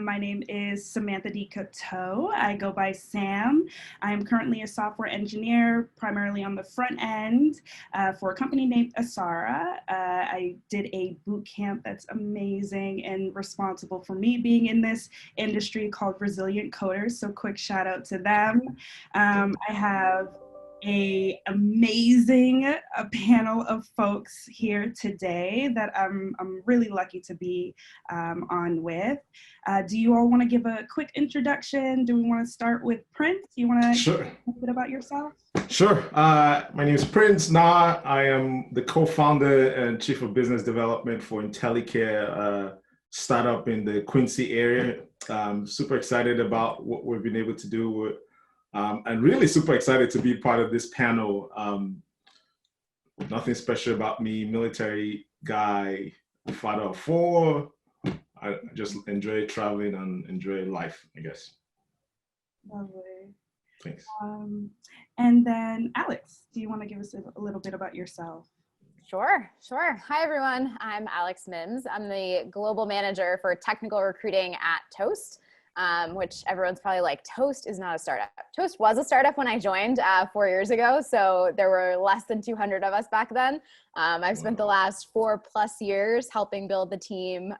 My name is Samantha Decoteau. I go by Sam. I'm currently a software engineer, primarily on the front end for a company named Asara. I did a boot camp that's amazing and responsible for me being in this industry called Resilient Coders. So quick shout out to them. I have a amazing panel of folks here today that I'm really lucky to be on with. Do you all want to give a quick introduction? Do we want to start with Prince? You want to Sure. say a bit about yourself? Sure. My name is Prince Nnah. I am the co-founder and chief of business development for IntelliCare, startup in the Quincy area. Super excited about what we've been able to do. And really super excited to be part of this panel. Nothing special about me, military guy, father of four. I just enjoy traveling and enjoy life, I guess. Lovely. Thanks. And then Alex, do you want to give us a little bit about yourself? Sure. Hi, everyone. I'm Alex Mimms. I'm the global manager for technical recruiting at Toast. Which everyone's probably like, Toast is not a startup. Toast was a startup when I joined 4 years ago. So there were less than 200 of us back then. I've spent the last 4+ years helping build the team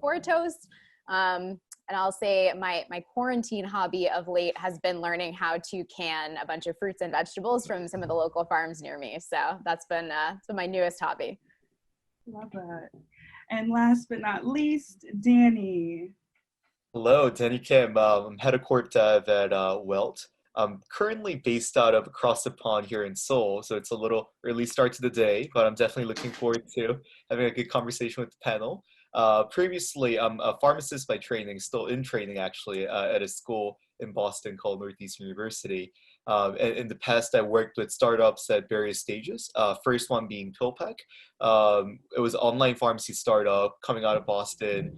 for Toast. And I'll say my quarantine hobby of late has been learning how to can a bunch of fruits and vegetables from some of the local farms near me. So that's been my newest hobby. Love that. And last but not least, Danny. Hello, Danny Kim. I'm head of corp dev at Welt. I'm currently based out of across the pond here in Seoul, so it's a little early start to the day, but I'm definitely looking forward to having a good conversation with the panel. Previously, I'm a pharmacist by training, still in training actually, at a school in Boston called Northeastern University. And in the past, I worked with startups at various stages. First one being PillPack. It was an online pharmacy startup coming out of Boston.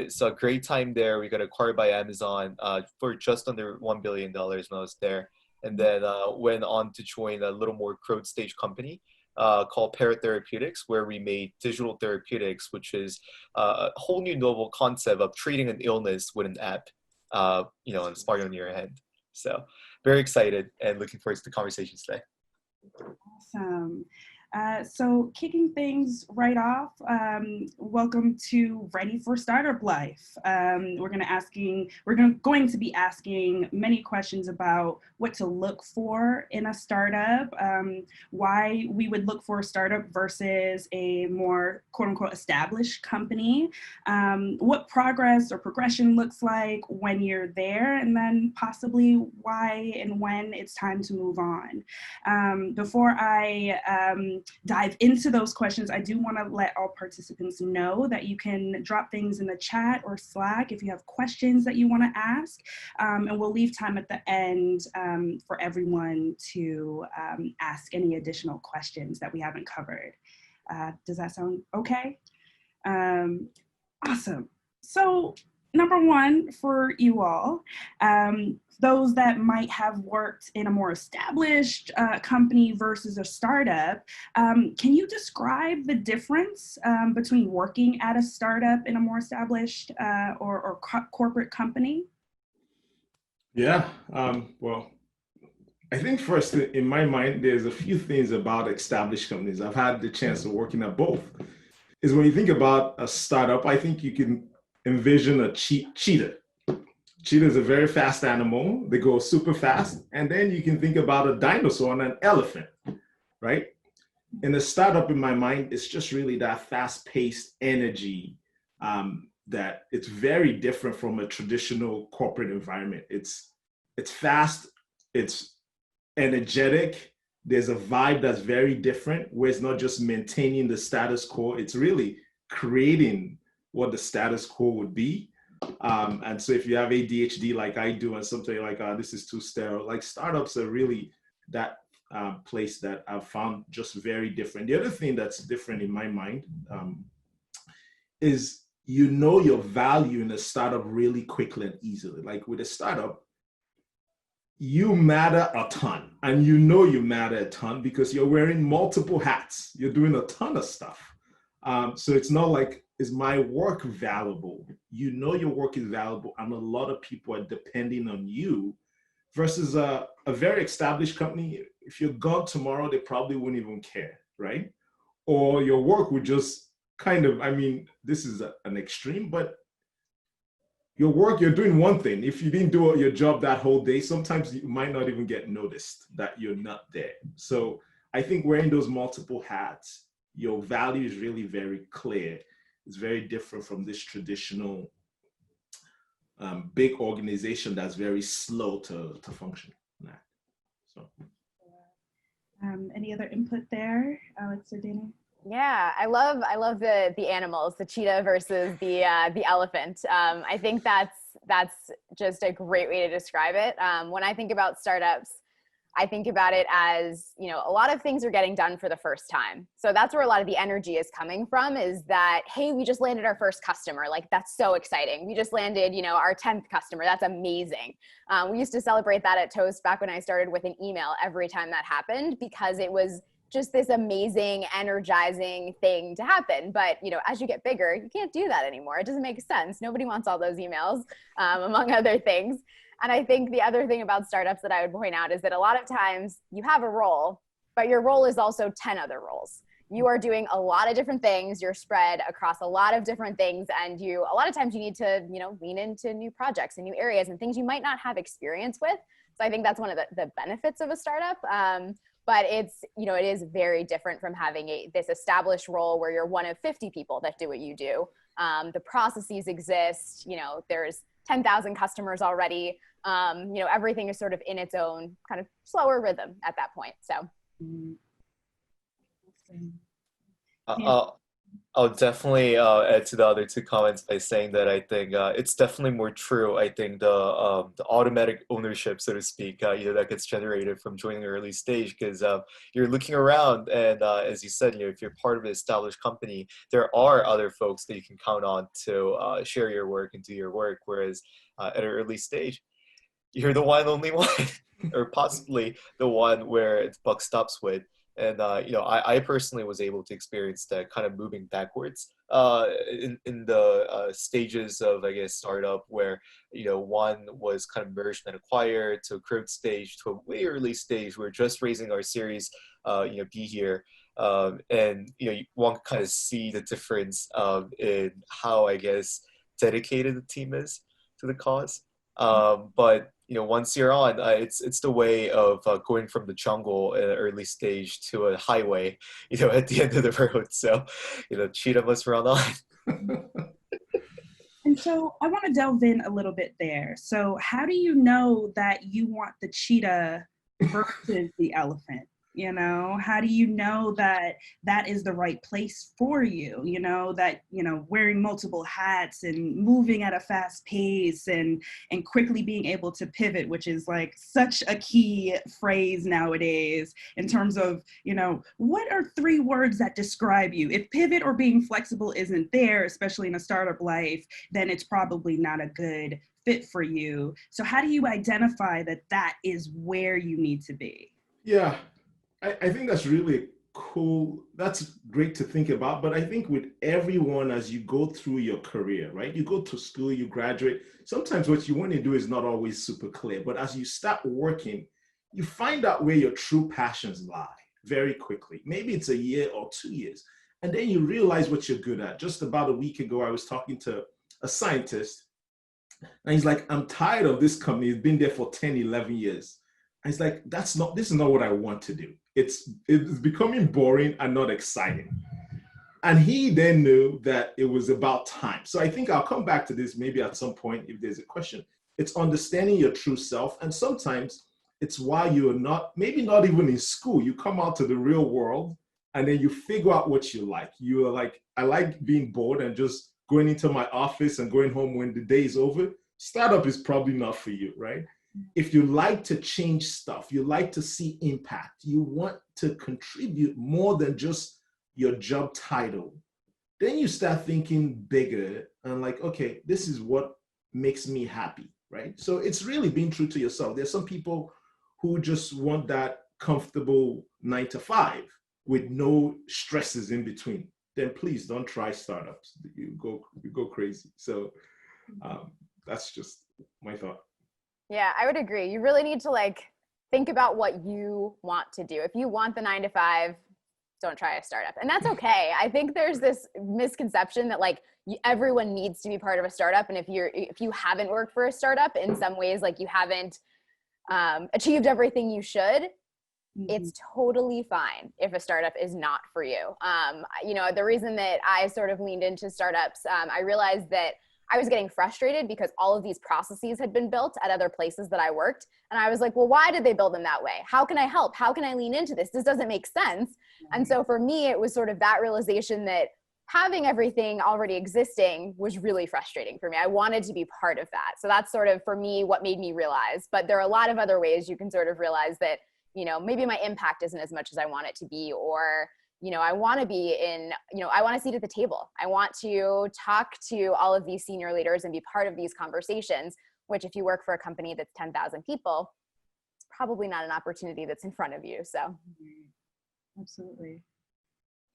So a great time there. We got acquired by Amazon for just under $1 billion when I was there. And then went on to join a little more growth stage company called Paratherapeutics, where we made digital therapeutics, which is a whole new novel concept of treating an illness with an app, and a smartphone in your hand. So very excited and looking forward to the conversation today. Awesome. So kicking things right off, welcome to Ready for Startup Life. We're going to be asking many questions about what to look for in a startup, why we would look for a startup versus a more quote unquote established company, what progress or progression looks like when you're there, and then possibly why and when it's time to move on. Before I dive into those questions, I do want to let all participants know that you can drop things in the chat or Slack if you have questions that you want to ask, and we'll leave time at the end for everyone to ask any additional questions that we haven't covered. Does that sound okay? Awesome. So number one for you all, those that might have worked in a more established company versus a startup, can you describe the difference between working at a startup in a more established or corporate company? Yeah, well, I think first in my mind, there's a few things about established companies. I've had the chance of working at both. Is when you think about a startup, I think you can envision a cheetah. Cheetah is a very fast animal. They go super fast. And then you can think about a dinosaur and an elephant, right? In a startup, in my mind, it's just really that fast-paced energy that it's very different from a traditional corporate environment. It's fast, it's energetic. There's a vibe that's very different, where it's not just maintaining the status quo. It's really creating what the status quo would be. And so if you have ADHD like I do and something like, this is too sterile, like startups are really that place that I've found just very different. The other thing that's different in my mind is your value in a startup really quickly and easily. Like with a startup, you matter a ton, and you matter a ton because you're wearing multiple hats. You're doing a ton of stuff. So it's not like is my work valuable? You know your work is valuable, and a lot of people are depending on you, versus a very established company. If you're gone tomorrow, they probably wouldn't even care, right? Or your work would just kind of, I mean, this is an extreme, but your work, you're doing one thing. If you didn't do your job that whole day, sometimes you might not even get noticed that you're not there. So I think wearing those multiple hats, your value is really very clear. It's very different from this traditional big organization that's very slow to function. So. Any other input there, Alex or Dana? Yeah, I love the animals, the cheetah versus the elephant. I think that's just a great way to describe it. When I think about startups, I think about it as, you know, a lot of things are getting done for the first time. So that's where a lot of the energy is coming from, is that, hey, we just landed our first customer. Like, that's so exciting. We just landed, you know, our 10th customer. That's amazing. We used to celebrate that at Toast back when I started with an email every time that happened, because it was just this amazing, energizing thing to happen. But, you know, as you get bigger, you can't do that anymore. It doesn't make sense. Nobody wants all those emails, among other things. And I think the other thing about startups that I would point out is that a lot of times you have a role, but your role is also 10 other roles. You are doing a lot of different things. You're spread across a lot of different things. And a lot of times you need to, you know, lean into new projects and new areas and things you might not have experience with. So I think that's one of the benefits of a startup. But it's, you know, it is very different from having this established role where you're one of 50 people that do what you do. The processes exist, you know, there's 10,000 customers already. You know, everything is sort of in its own kind of slower rhythm at that point. So. I'll definitely add to the other two comments by saying that I think it's definitely more true. I think the automatic ownership, so to speak, you know, that gets generated from joining an early stage, because you're looking around, and as you said, you know, if you're part of an established company, there are other folks that you can count on to share your work and do your work. Whereas at an early stage, you're the one, only one, or possibly the one where the buck stops with. And, you know, I personally was able to experience that kind of moving backwards in the stages of, I guess, startup, where, you know, one was kind of merged and acquired, to a growth stage, to a way early stage. We're just raising our series, you know, B here. And, you know, one can kind of see the difference in how, I guess, dedicated the team is to the cause. But, you know, once you're on, it's the way of going from the jungle at an early stage to a highway, you know, at the end of the road. So, you know, cheetah must run on. And so I want to delve in a little bit there. So how do you know that you want the cheetah versus the elephant? You know, how do you know that that is the right place for you? You know, that, you know, wearing multiple hats and moving at a fast pace and quickly being able to pivot, which is like such a key phrase nowadays in terms of, you know, what are 3 words that describe you? If pivot or being flexible isn't there, especially in a startup life, then it's probably not a good fit for you. So how do you identify that that is where you need to be? Yeah. I think that's really cool. That's great to think about. But I think with everyone, as you go through your career, right? You go to school, you graduate. Sometimes what you want to do is not always super clear. But as you start working, you find out where your true passions lie very quickly. Maybe it's a year or 2 years. And then you realize what you're good at. Just about a week ago, I was talking to a scientist. And he's like, I'm tired of this company. It's been there for 10, 11 years. And he's like, this is not what I want to do. It's becoming boring and not exciting. And he then knew that it was about time. So I think I'll come back to this maybe at some point if there's a question. It's understanding your true self. And sometimes it's why you're maybe not even in school. You come out to the real world and then you figure out what you like. You are like, I like being bored and just going into my office and going home when the day is over. Startup is probably not for you, right? If you like to change stuff, you like to see impact, you want to contribute more than just your job title, then you start thinking bigger and like, okay, this is what makes me happy, right? So it's really being true to yourself. There's some people who just want that comfortable 9 to 5 with no stresses in between. then please don't try startups. You go crazy. So that's just my thought. Yeah, I would agree. You really need to like think about what you want to do. If you want the 9 to 5, don't try a startup. And that's okay. I think there's this misconception that like everyone needs to be part of a startup. And if you haven't worked for a startup in some ways, like you haven't achieved everything you should, it's totally fine if a startup is not for you. You know, the reason that I sort of leaned into startups, I realized that I was getting frustrated because all of these processes had been built at other places that I worked. And I was like, well, why did they build them that way? How can I help? How can I lean into this? This doesn't make sense. And so for me, it was sort of that realization that having everything already existing was really frustrating for me. I wanted to be part of that. So that's sort of, for me, what made me realize. But there are a lot of other ways you can sort of realize that, you know, maybe my impact isn't as much as I want it to be, or, you know, I want to be in, you know, I want a seat at the table. I want to talk to all of these senior leaders and be part of these conversations, which if you work for a company that's 10,000 people, it's probably not an opportunity that's in front of you. So. Absolutely.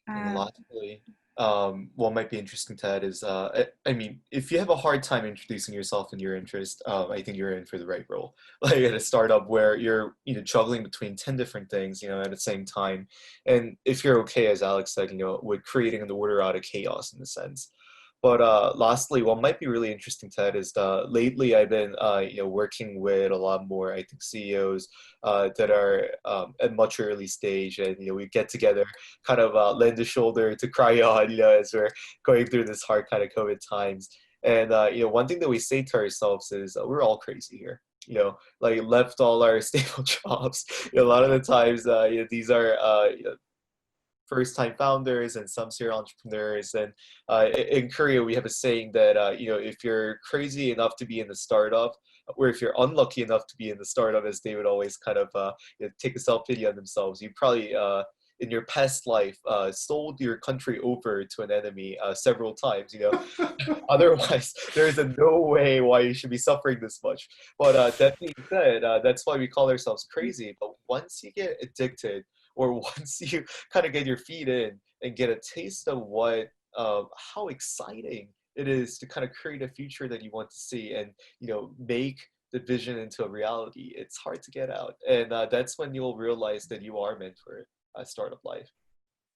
Lastly, what might be interesting to add is, I mean, if you have a hard time introducing yourself and your interest, I think you're in for the right role. Like at a startup where you're, you know, juggling between 10 different things, you know, at the same time. And if you're okay, as Alex said, you know, with creating an order out of chaos in a sense. But lastly, what might be really interesting to add is lately I've been you know, working with a lot more, I think, CEOs that are at much early stage, and you know, we get together, kind of lend a shoulder to cry on, you know, as we're going through this hard kind of COVID times. And you know, one thing that we say to ourselves is we're all crazy here. You know, like left all our stable jobs. You know, a lot of the times, you know, these are you know, first-time founders and some serial entrepreneurs. And in Korea, we have a saying that you know, if you're crazy enough to be in the startup, or if you're unlucky enough to be in the startup, as they would always kind of you know, take a self-pity on themselves, you probably in your past life sold your country over to an enemy several times. You know, otherwise there's no way why you should be suffering this much. But that being said, that's why we call ourselves crazy. But once you get addicted, or once you kind of get your feet in and get a taste of what how exciting it is to kind of create a future that you want to see, and you know, make the vision into a reality, it's hard to get out. And that's when you'll realize that you are meant for a startup life.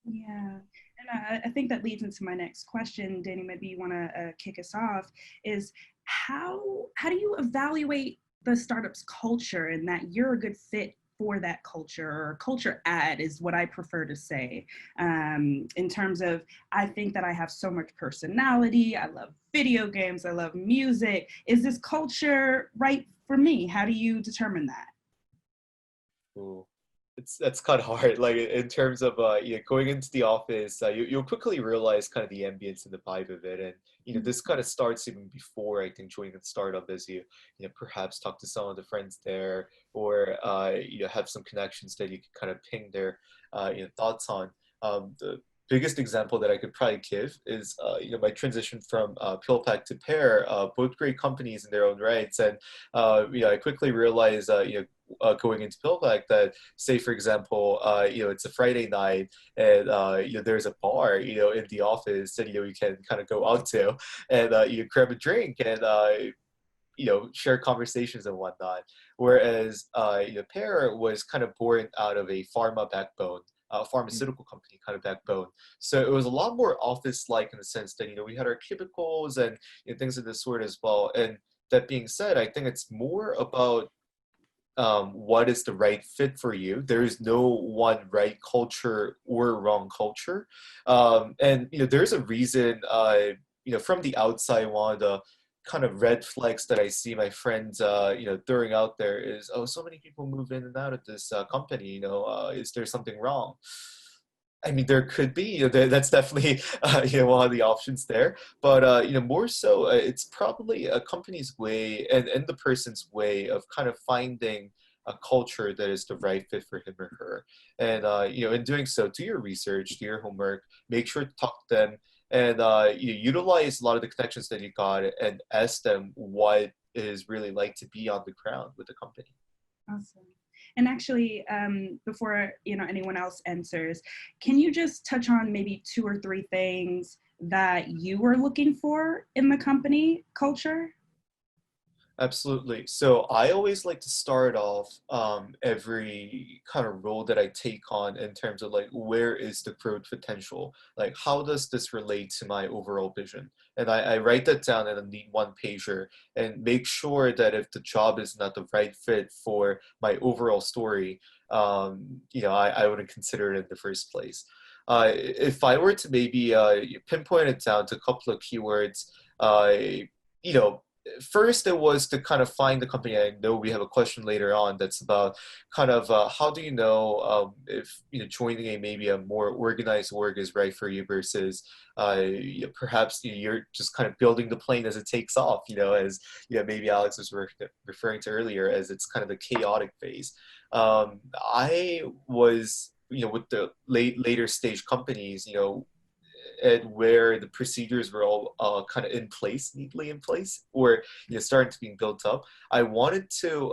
Yeah, and I think that leads into my next question. Danny, maybe you want to kick us off. Is how do you evaluate the startup's culture and that you're a good fit for that culture, or culture add is what I prefer to say, in terms of, I think that I have so much personality, I love video games, I love music. Is this culture right for me? How do you determine that? Ooh. That's kind of hard. Like in terms of you know, going into the office, you'll quickly realize kind of the ambience and the vibe of it. And you know, this kind of starts even before, I think, joining a startup, as you know, perhaps talk to some of the friends there, or you know, have some connections that you can kind of ping their you know, thoughts on. The biggest example that I could probably give is you know, my transition from PillPack to Pear, both great companies in their own rights. And you know, I quickly realized you know, going into PillPack that, say for example, you know, it's a Friday night, and you know, there's a bar, you know, in the office that, you know, you can kind of go out to, and you grab a drink and you know, share conversations and whatnot. Whereas you know, Pear was kind of born out of a pharma backbone. Pharmaceutical company kind of backbone. So it was a lot more office-like in the sense that, you know, we had our cubicles and you know, things of this sort as well. And that being said, I think it's more about what is the right fit for you. There is no one right culture or wrong culture. And, you know, there's a reason, you know, from the outside, one of the kind of red flags that I see my friends, you know, throwing out there is, oh, so many people move in and out of this company, you know, is there something wrong? I mean, there could be, you know, that's definitely, you know, one of the options there. But, you know, more so, it's probably a company's way and the person's way of kind of finding a culture that is the right fit for him or her. And, you know, in doing so, do your research, do your homework, make sure to talk to them, and you utilize a lot of the connections that you got and ask them what it is really like to be on the ground with the company. Awesome. And actually, before anyone else answers, can you just touch on maybe 2 or 3 things that you were looking for in the company culture? Absolutely. So I always like to start off every kind of role that I take on in terms of like, where is the growth potential? Like, how does this relate to my overall vision? And I write that down in a neat one pager and make sure that if the job is not the right fit for my overall story, I wouldn't consider it in the first place. If I were to maybe pinpoint it down to a couple of keywords, you know, first it was to kind of find the company. I know we have a question later on that's about kind of how do you know if joining maybe a more organized org is right for you versus perhaps you're just kind of building the plane as it takes off, as maybe Alex was referring to earlier, as it's kind of the chaotic phase. I was with the later stage companies, and where the procedures were all kind of neatly in place, or starting to being built up. I wanted to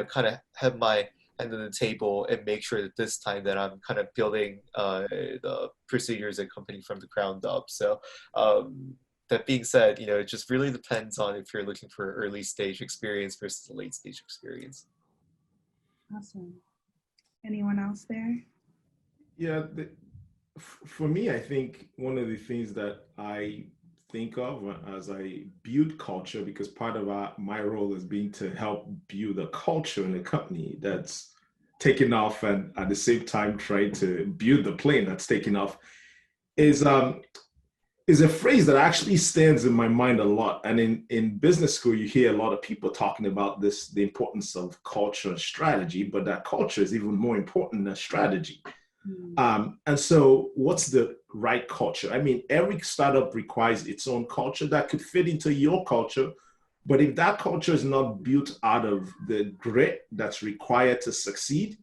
kind of have my hand on the table and make sure that this time that I'm kind of building the procedures and company from the ground up. So that being said, it just really depends on if you're looking for early stage experience versus late stage experience. Awesome. Anyone else there? Yeah, for me, I think one of the things that I think of as I build culture, because part of my role has been to help build a culture in a company that's taking off, and at the same time trying to build the plane that's taking off, is a phrase that actually stands in my mind a lot. And in business school, you hear a lot of people talking about this, the importance of culture and strategy, but that culture is even more important than strategy. And so what's the right culture? I mean, every startup requires its own culture that could fit into your culture. But if that culture is not built out of the grit that's required to succeed,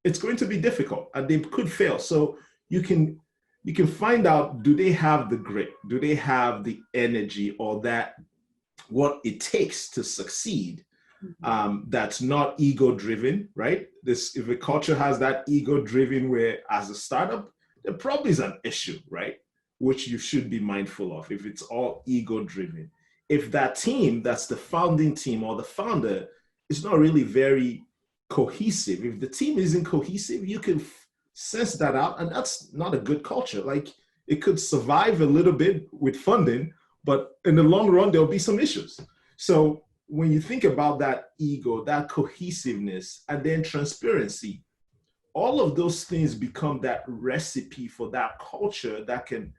it's going to be difficult and they could fail. So you can find out, do they have the grit? Do they have the energy, or that what it takes to succeed? That's not ego driven, right? If a culture has that ego driven, where as a startup, there probably is an issue, right? Which you should be mindful of if it's all ego driven. If that team, that's the founding team or the founder, is not really very cohesive, if the team isn't cohesive, you can sense that out, and that's not a good culture. Like, it could survive a little bit with funding, but in the long run, there'll be some issues. So when you think about that ego, that cohesiveness, and then transparency, all of those things become that recipe for that culture that can,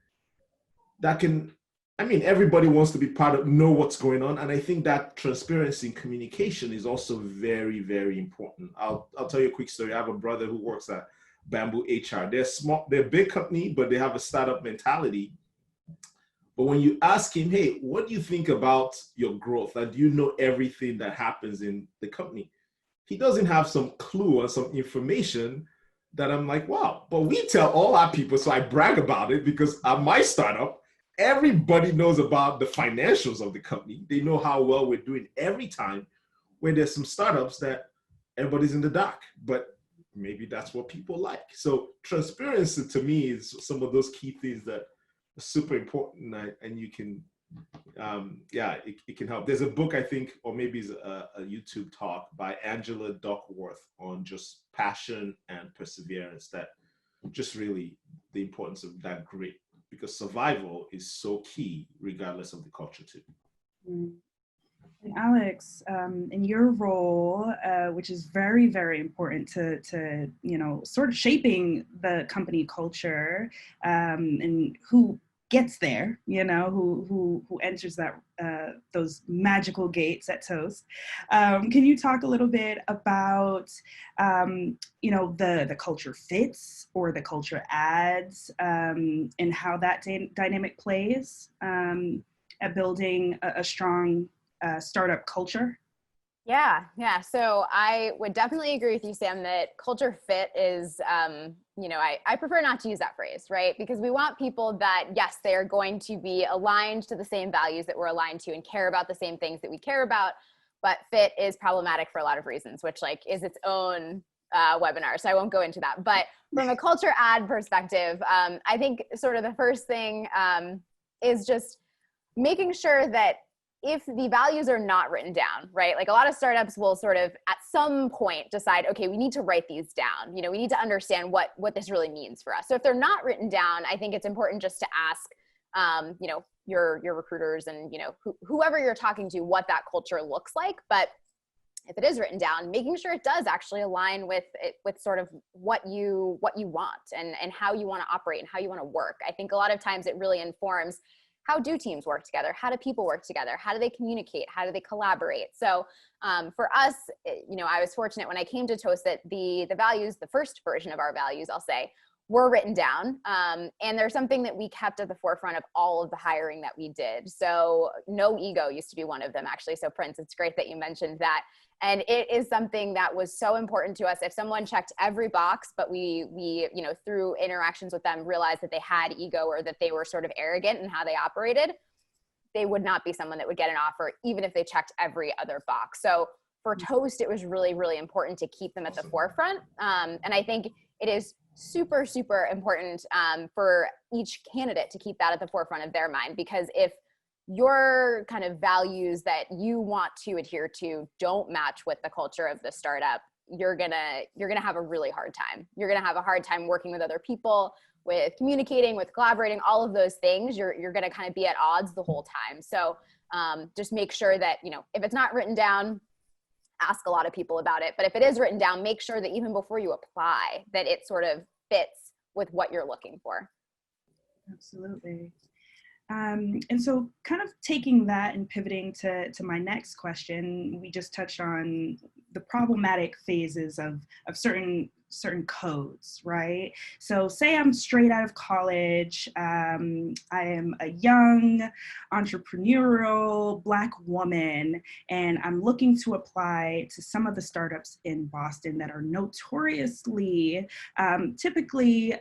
I mean, everybody wants to be part of, know what's going on. And I think that transparency and communication is also very, very important. I'll tell you a quick story. I have a brother who works at Bamboo HR. They're a big company, but they have a startup mentality. But when you ask him, hey, what do you think about your growth? And do you know everything that happens in the company? He doesn't have some clue or some information that I'm like, wow, but we tell all our people. So I brag about it, because at my startup, everybody knows about the financials of the company. They know how well we're doing every time, where there's some startups that everybody's in the dark, but maybe that's what people like. So transparency to me is some of those key things that super important, and you can it can help. There's a book, I think, or maybe it's a YouTube talk by Angela Duckworth on just passion and perseverance, that just really the importance of that grit, because survival is so key regardless of the culture too. And Alex, in your role, which is very, very important to sort of shaping the company culture, and who gets there, who enters that those magical gates at Toast. Can you talk a little bit about the culture fits or the culture adds, and how that dynamic plays at building a strong startup culture? Yeah. So I would definitely agree with you, Sam, that culture fit is, I prefer not to use that phrase, right? Because we want people that, yes, they are going to be aligned to the same values that we're aligned to and care about the same things that we care about. but fit is problematic for a lot of reasons, which like is its own webinar. So I won't go into that. But from a culture ad perspective, I think sort of the first thing is just making sure that if the values are not written down, right? Like a lot of startups will sort of at some point decide, okay, we need to write these down. You know, we need to understand what this really means for us. So if they're not written down, I think it's important just to ask, you know, your recruiters and, you know, whoever you're talking to, what that culture looks like. But if it is written down, making sure it does actually align with sort of what you want and how you want to operate and how you want to work. I think a lot of times it really informs, how do teams work together? How do people work together? How do they communicate? How do they collaborate? So for us, you know, I was fortunate when I came to Toast that the values, the first version of our values, I'll say, were written down. And there's something that we kept at the forefront of all of the hiring that we did. So no ego used to be one of them, actually. So Prince, it's great that you mentioned that. And it is something that was so important to us. If someone checked every box, but we, you know, through interactions with them, realized that they had ego or that they were sort of arrogant in how they operated, they would not be someone that would get an offer, even if they checked every other box. So for Toast, it was really, really important to keep them at the forefront. And I think it is super, super important for each candidate to keep that at the forefront of their mind, because if your kind of values that you want to adhere to don't match with the culture of the startup, you're gonna have a really hard time. You're gonna have a hard time working with other people, with communicating, with collaborating, all of those things. You're gonna kind of be at odds the whole time. So just make sure that, you know, if it's not written down, ask a lot of people about it. But if it is written down, make sure that even before you apply, that it sort of fits with what you're looking for. Absolutely. And so kind of taking that and pivoting to my next question, we just touched on the problematic phases of certain codes, right? So say I'm straight out of college, I am a young entrepreneurial Black woman, and I'm looking to apply to some of the startups in Boston that are notoriously, typically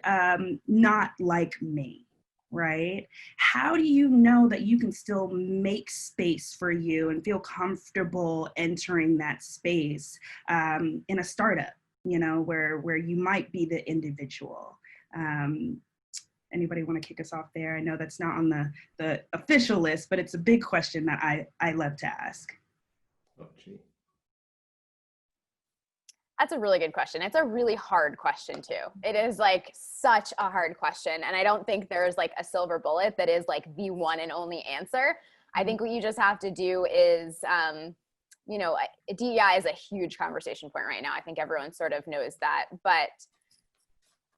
not like me. Right? How do you know that you can still make space for you and feel comfortable entering that space in a startup, you know, where you might be the individual? Anybody want to kick us off there? I know that's not on the official list, but it's a big question that I love to ask. Oh, gee. That's a really good question. It's a really hard question too. It is like such a hard question. And I don't think there's like a silver bullet that is like the one and only answer. I think what you just have to do is, you know, DEI is a huge conversation point right now. I think everyone sort of knows that, but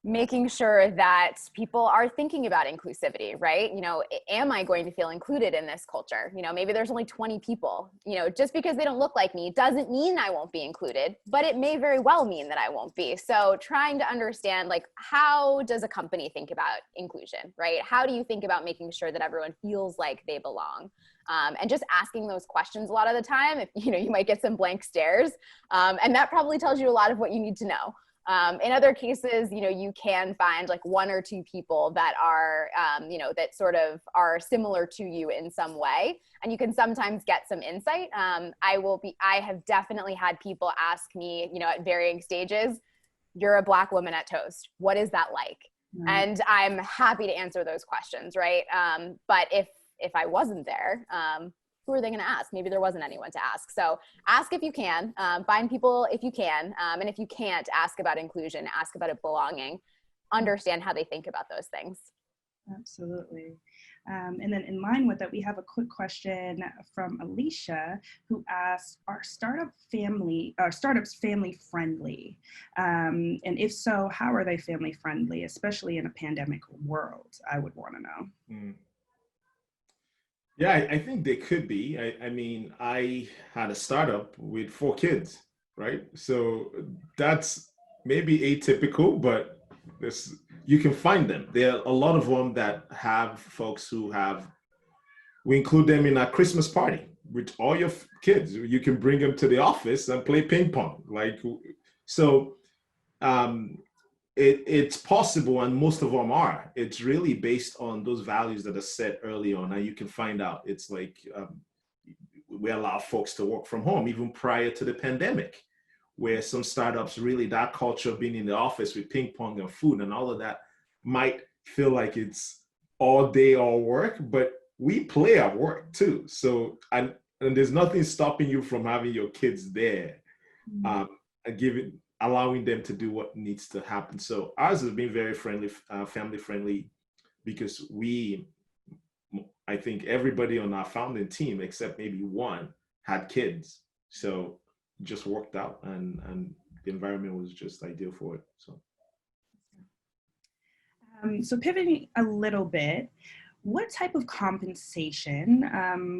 making sure that people are thinking about inclusivity, right? You know, am I going to feel included in this culture? You know, maybe there's only 20 people, you know, just because they don't look like me doesn't mean I won't be included, but it may very well mean that I won't be. So trying to understand, like, how does a company think about inclusion, right? How do you think about making sure that everyone feels like they belong? And just asking those questions a lot of the time, if, you know, you might get some blank stares, and that probably tells you a lot of what you need to know. In other cases, you know, you can find like one or two people that are, you know, that sort of are similar to you in some way, and you can sometimes get some insight. I have definitely had people ask me, you know, at varying stages, you're a Black woman at Toast. What is that like? Mm-hmm. And I'm happy to answer those questions, right? But if I wasn't there, who are they going to ask? Maybe there wasn't anyone to ask. So ask if you can, find people if you can. And if you can't, ask about inclusion, ask about it belonging, understand how they think about those things. Absolutely. And then in line with that, we have a quick question from Alicia, who asked, are startups family friendly? And if so, how are they family friendly, especially in a pandemic world? I would want to know. Mm. Yeah, I think they could be. I mean, I had a startup with 4 kids, right? So that's maybe atypical, but you can find them. There are a lot of them that have folks who we include them in our Christmas party with all your kids. You can bring them to the office and play ping pong. So it's possible, and most of them are. It's really based on those values that are set early on, and you can find out. It's like we allow folks to work from home even prior to the pandemic, where some startups really, that culture of being in the office with ping pong and food and all of that might feel like it's all day, all work, but we play at work too. So, and there's nothing stopping you from having your kids there, and allowing them to do what needs to happen. So ours has been very friendly, family friendly, because I think everybody on our founding team, except maybe one, had kids. So it just worked out, and the environment was just ideal for it. So pivoting a little bit, what type of compensation,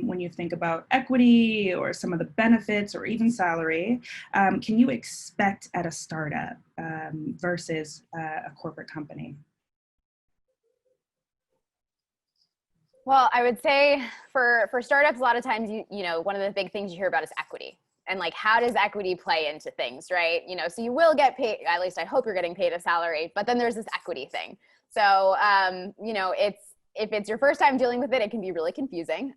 when you think about equity or some of the benefits or even salary, can you expect at a startup versus a corporate company? Well, I would say for startups, a lot of times, you know, one of the big things you hear about is equity. And like, how does equity play into things, right? You know, so you will get paid, at least I hope you're getting paid a salary, but then there's this equity thing. So, you know, if it's your first time dealing with it, it can be really confusing.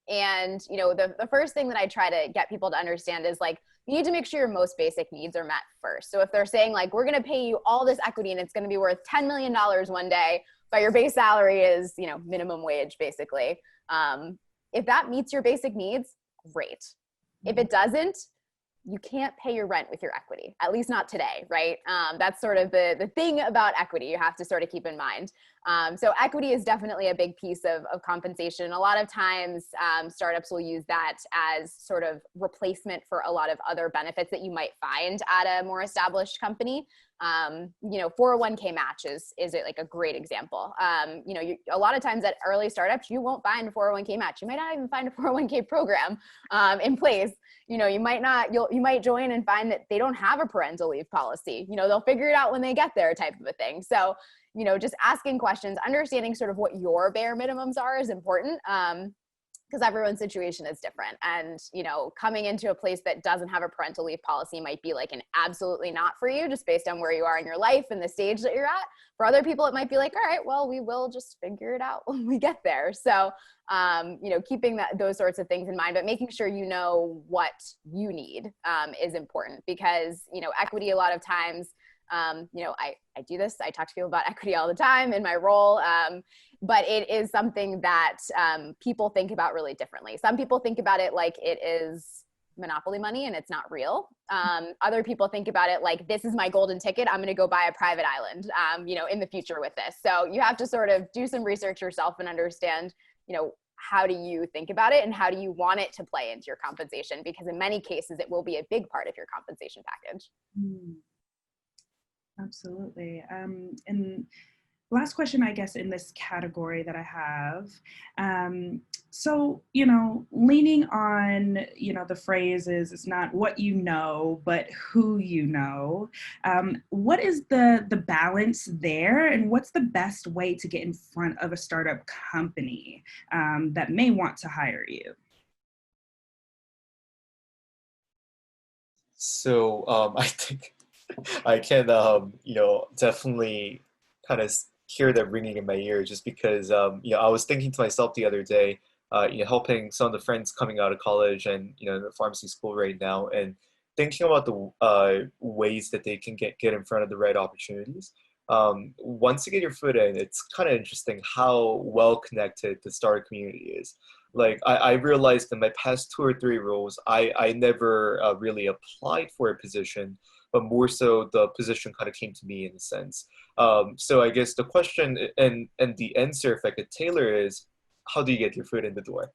And, you know, the first thing that I try to get people to understand is like, you need to make sure your most basic needs are met first. So if they're saying like, we're going to pay you all this equity and it's going to be worth $10 million one day, but your base salary is, you know, minimum wage, basically. If that meets your basic needs, great. If it doesn't, you can't pay your rent with your equity, at least not today, right? That's sort of the thing about equity you have to sort of keep in mind. So equity is definitely a big piece of compensation. A lot of times startups will use that as sort of replacement for a lot of other benefits that you might find at a more established company. You know, 401k match is like a great example. You know, a lot of times at early startups, you won't find a 401k match. You might not even find a 401k program in place. You know, you might join and find that they don't have a parental leave policy. You know, they'll figure it out when they get there, type of a thing. So, you know, just asking questions, understanding sort of what your bare minimums are is important. Because everyone's situation is different. And, you know, coming into a place that doesn't have a parental leave policy might be like an absolutely not for you, just based on where you are in your life and the stage that you're at. For other people, it might be like, all right, well, we will just figure it out when we get there. So, you know, keeping those sorts of things in mind, but making sure you know what you need is important, because, you know, equity a lot of times, you know, I do this, I talk to people about equity all the time in my role, but it is something that people think about really differently. Some people think about it like it is monopoly money and it's not real. Other people think about it like, this is my golden ticket, I'm gonna go buy a private island, you know, in the future with this. So you have to sort of do some research yourself and understand, you know, how do you think about it and how do you want it to play into your compensation? Because in many cases, it will be a big part of your compensation package. Absolutely. And last question, I guess, in this category that I have. So, you know, leaning on, you know, the phrase is, it's not what you know, but who you know. What is the balance there, and what's the best way to get in front of a startup company that may want to hire you? So I think I can, you know, definitely kind of hear that ringing in my ear, just because, you know, I was thinking to myself the other day, you know, helping some of the friends coming out of college and, you know, in the pharmacy school right now, and thinking about the ways that they can get in front of the right opportunities. Once you get your foot in, it's kind of interesting how well connected the startup community is. Like, I realized in my past 2 or 3 roles, I never really applied for a position, but more so the position kind of came to me in a sense. So I guess the question and the answer, if I could tailor, is how do you get your foot in the door,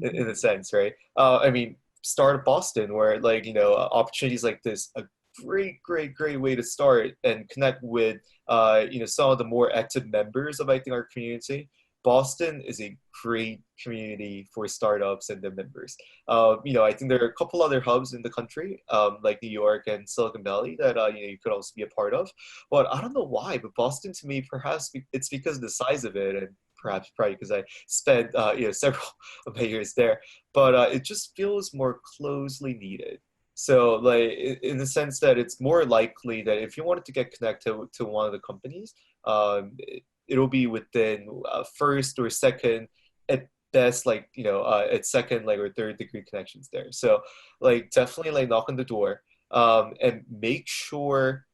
in a sense, right? I mean, start at Boston, where, like, you know, opportunities like this, a great way to start and connect with, you know, some of the more active members of, I think, our community. Boston is a great community for startups and their members. You know, I think there are a couple other hubs in the country, like New York and Silicon Valley, that you know, you could also be a part of. But I don't know why, but Boston, to me, perhaps it's because of the size of it, and perhaps probably because I spent you know, several of my years there. But it just feels more closely needed. So, like, in the sense that it's more likely that if you wanted to get connected to one of the companies, it'll be within first or second, at best like at second like or third degree connections there. So like definitely like knock on the door, and make sure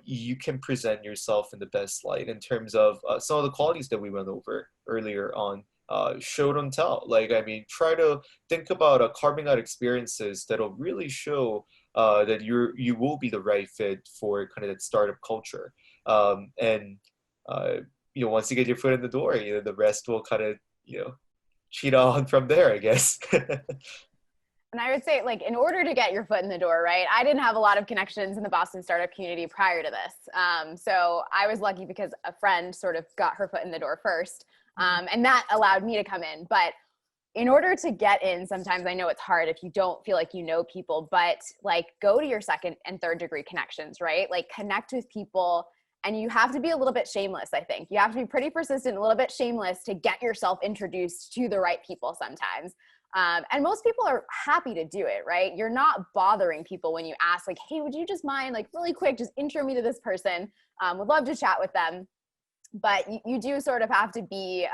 you can present yourself in the best light in terms of some of the qualities that we went over earlier on. Show don't tell. Like, I mean, try to think about carving out experiences that'll really show that you will be the right fit for kind of that startup culture. And once you get your foot in the door, the rest will kind of cheat on from there, I guess. And I would say, like, in order to get your foot in the door, right, I didn't have a lot of connections in the Boston startup community prior to this. So I was lucky because a friend sort of got her foot in the door first. And that allowed me to come in. But in order to get in, sometimes I know it's hard if you don't feel like you know people, but like go to your second and third degree connections, right? Like connect with people, and you have to be a little bit shameless, I think. You have to be pretty persistent, a little bit shameless to get yourself introduced to the right people sometimes. And most people are happy to do it, right? You're not bothering people when you ask like, hey, would you just mind like really quick, just intro me to this person. Would love to chat with them. But you do sort of have to be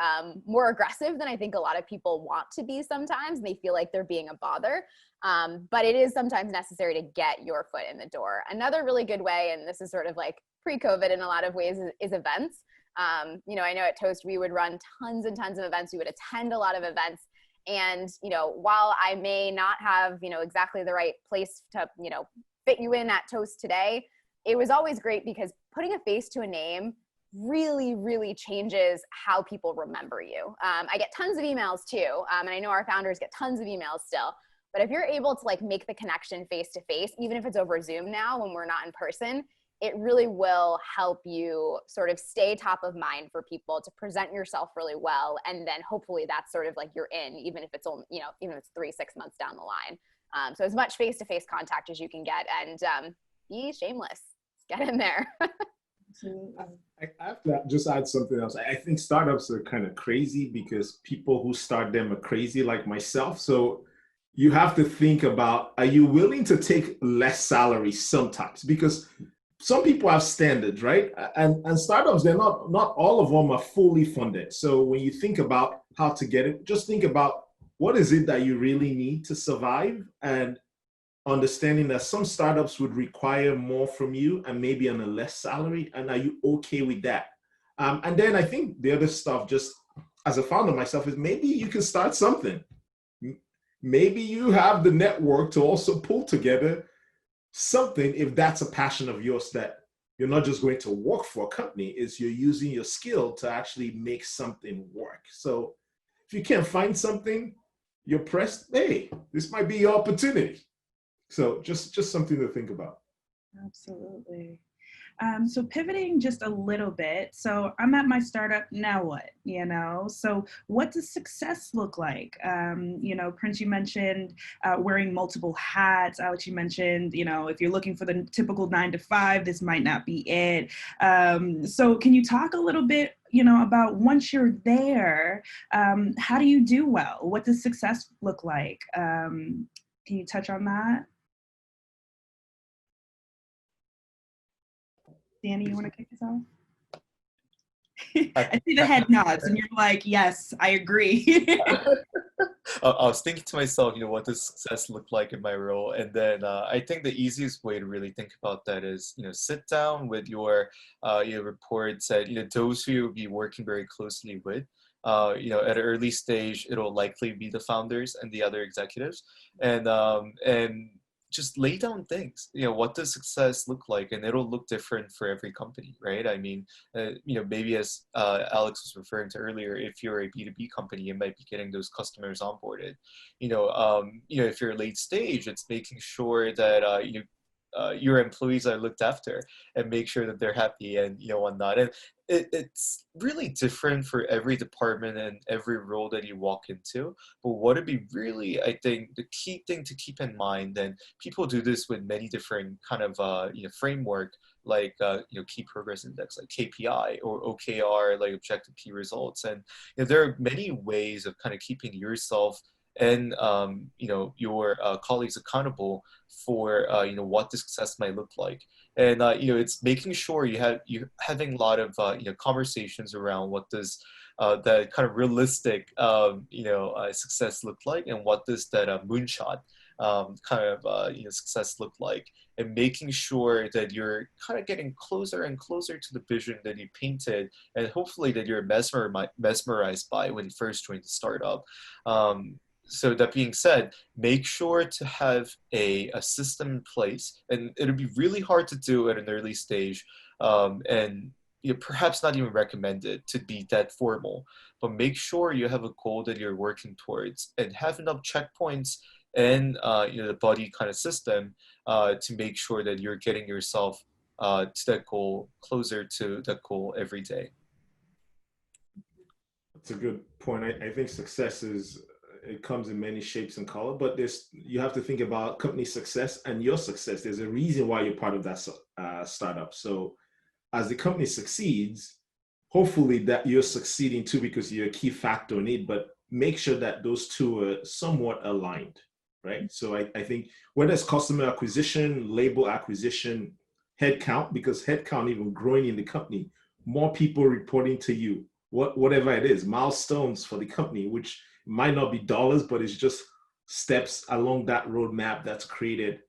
more aggressive than I think a lot of people want to be sometimes. They feel like they're being a bother. But it is sometimes necessary to get your foot in the door. Another really good way, and this is sort of like pre-COVID in a lot of ways, is events. I know at Toast, we would run tons and tons of events. We would attend a lot of events. And, while I may not have, exactly the right place to, fit you in at Toast today, it was always great because putting a face to a name really, really changes how people remember you. I get tons of emails too. And I know our founders get tons of emails still, but if you're able to like make the connection face to face, even if it's over Zoom now when we're not in person, it really will help you sort of stay top of mind for people, to present yourself really well. And then hopefully that's sort of like you're in, even if it's only, even if it's 3-6 months down the line. So as much face-to-face contact as you can get, and be shameless, get in there. I have to just add something else. I think startups are kind of crazy because people who start them are crazy like myself. So you have to think about, are you willing to take less salary sometimes? Because some people have standards, right? And startups, they're not all of them are fully funded. So when you think about how to get it, just think about what is it that you really need to survive, and understanding that some startups would require more from you and maybe on a less salary. And are you okay with that? And then I think the other stuff, just as a founder myself, is maybe you can start something. Maybe you have the network to also pull together something, if that's a passion of yours, that you're not just going to work for a company, is you're using your skill to actually make something work. So if you can't find something, you're pressed, hey, this might be your opportunity. So just something to think about. Absolutely. So pivoting just a little bit. So I'm at my startup, now what, So what does success look like? Prince, you mentioned wearing multiple hats. Alex, you mentioned, if you're looking for the typical 9 to 5, this might not be it. So can you talk a little bit, about once you're there, how do you do well? What does success look like? Can you touch on that? Danny, you want to kick us off? I see the head nods, and you're like, yes, I agree. I was thinking to myself, what does success look like in my role? And then I think the easiest way to really think about that is, sit down with your reports that, those who you'll be working very closely with. At an early stage, it'll likely be the founders and the other executives. And just lay down things, what does success look like? And it'll look different for every company, right? I mean, maybe as Alex was referring to earlier, if you're a B2B company, you might be getting those customers onboarded. If you're late stage, it's making sure that, your employees are looked after and make sure that they're happy and, whatnot. And it's really different for every department and every role that you walk into. But what would be really, I think, the key thing to keep in mind, and people do this with many different kind of, framework, like, key progress index, like KPI or OKR, like objective key results. And there are many ways of kind of keeping yourself and your colleagues accountable for what the success might look like. And it's making sure you're having a lot of conversations around what does that kind of realistic, success look like, and what does that moonshot success look like, and making sure that you're kind of getting closer and closer to the vision that you painted, and hopefully that you're mesmerized by when you first joined the startup. So that being said, make sure to have a system in place, and it'll be really hard to do at an early stage, and perhaps not even recommended to be that formal, but make sure you have a goal that you're working towards and have enough checkpoints and the buddy kind of system to make sure that you're getting yourself to that goal, closer to that goal every day. That's a good point. I think success it comes in many shapes and color, but you have to think about company success and your success. There's a reason why you're part of that startup. So as the company succeeds, hopefully that you're succeeding too, because you're a key factor in it, but make sure that those two are somewhat aligned, right? So I think whether it's customer acquisition, label acquisition, headcount, because headcount even growing in the company, more people reporting to you, whatever it is, milestones for the company, which might not be dollars, but it's just steps along that roadmap that's created.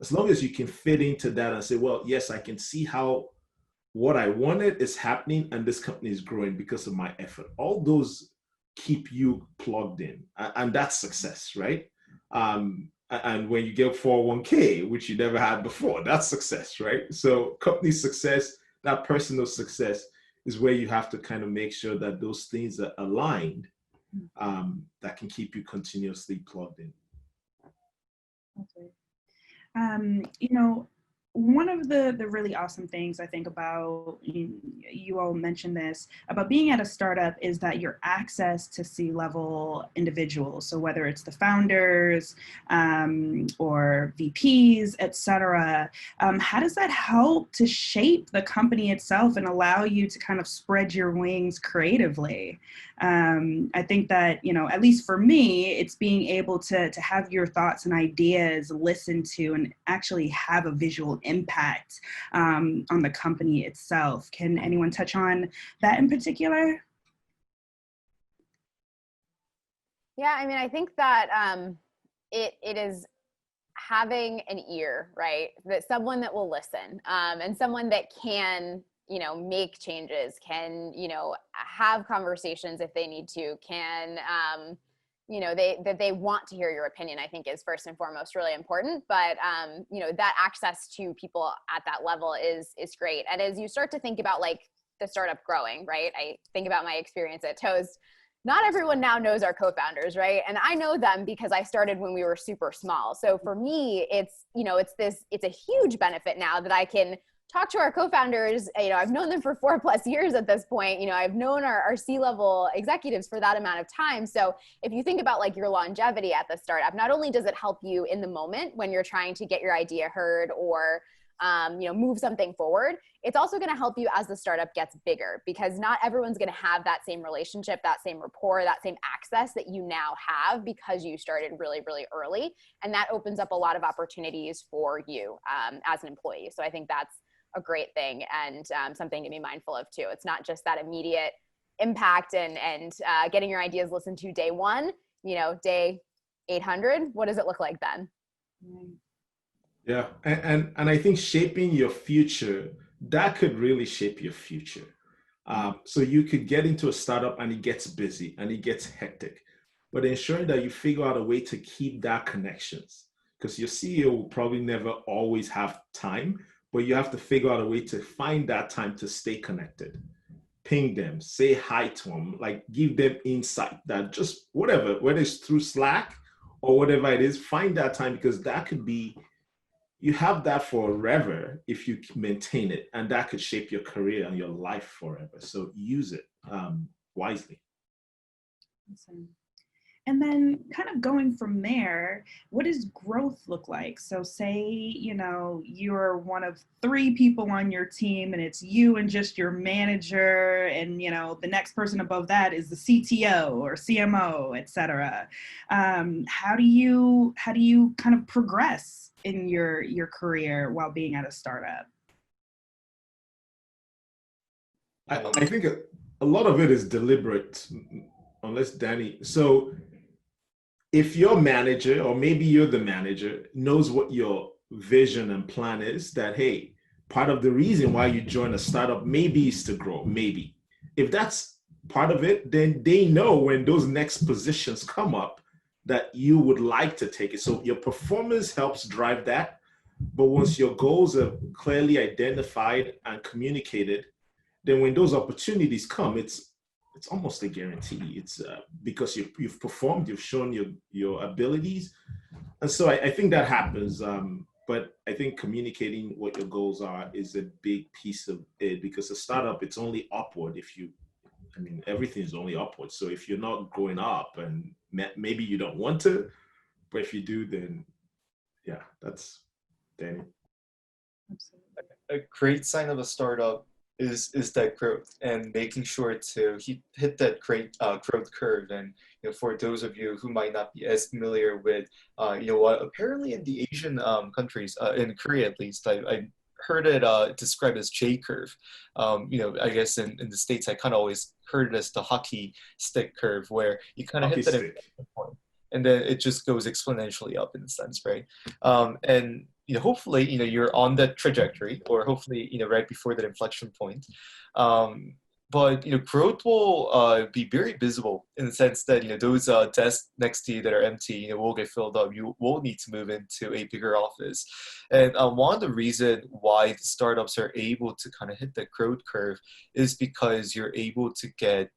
As long as you can fit into that and say, well, yes, I can see how what I wanted is happening and this company is growing because of my effort. All those keep you plugged in, and that's success, right? And when you get 401k, which you never had before, that's success, right? So company success, that personal success is where you have to kind of make sure that those things are aligned, that can keep you continuously plugged in. Okay. One of the really awesome things I think about, you all mentioned this, about being at a startup is that your access to C-level individuals. So whether it's the founders or VPs, et cetera, how does that help to shape the company itself and allow you to kind of spread your wings creatively? I think that, at least for me, it's being able to have your thoughts and ideas listened to and actually have a visual impact on the company itself. Can anyone touch on that in particular? Yeah, I mean, I think that it is having an ear, right? That someone that will listen, and someone that can, make changes, can, have conversations if they need to, can, that they want to hear your opinion, I think is first and foremost really important. But, that access to people at that level is great. And as you start to think about like the startup growing, right? I think about my experience at Toast. Not everyone now knows our co-founders, right? And I know them because I started when we were super small. So for me, it's a huge benefit now that I can talk to our co-founders. I've known them for 4+ years at this point. I've known our C-level executives for that amount of time. So if you think about like your longevity at the startup, not only does it help you in the moment when you're trying to get your idea heard or move something forward, it's also going to help you as the startup gets bigger, because not everyone's going to have that same relationship, that same rapport, that same access that you now have because you started really, really early. And that opens up a lot of opportunities for you as an employee. So I think that's a great thing, and something to be mindful of too. It's not just that immediate impact and getting your ideas listened to day one, day 800, what does it look like then? Yeah, and I think shaping your future, that could really shape your future. So you could get into a startup and it gets busy and it gets hectic, but ensuring that you figure out a way to keep that connections, because your CEO will probably never always have time, but you have to figure out a way to find that time to stay connected. Ping them, say hi to them, like give them insight, that just whatever, whether it's through Slack or whatever it is, find that time, because that could be, you have that forever if you maintain it, and that could shape your career and your life forever. So use it wisely. Awesome. And then kind of going from there, what does growth look like? So say, you're one of 3 people on your team and it's you and just your manager, and, the next person above that is the CTO or CMO, et cetera. How do you kind of progress in your career while being at a startup? I think a lot of it is deliberate, unless Danny. So if your manager, or maybe you're the manager, knows what your vision and plan is, that, hey, part of the reason why you join a startup maybe is to grow, maybe. If that's part of it, then they know when those next positions come up that you would like to take it. So your performance helps drive that. But once your goals are clearly identified and communicated, then when those opportunities come, it's almost a guarantee. It's because you've performed, you've shown your abilities, and so I think that happens. But I think communicating what your goals are is a big piece of it, because a startup, it's only upward. Everything is only upward. So if you're not going up, and maybe you don't want to, but if you do, then yeah, that's Danny. Absolutely. A great sign of a startup is that growth, and making sure to hit that great growth curve. And for those of you who might not be as familiar with what apparently in the Asian countries, in Korea at least, I heard it described as J curve. I guess in the States I kind of always heard it as the hockey stick curve, where you kind of hit that inflection point and then it just goes exponentially up in a sense, right? And hopefully, you're on that trajectory, or hopefully, right before that inflection point. But growth will be very visible in the sense that those desks next to you that are empty, will get filled up. You will need to move into a bigger office, and one of the reasons why the startups are able to kind of hit that growth curve is because you're able to get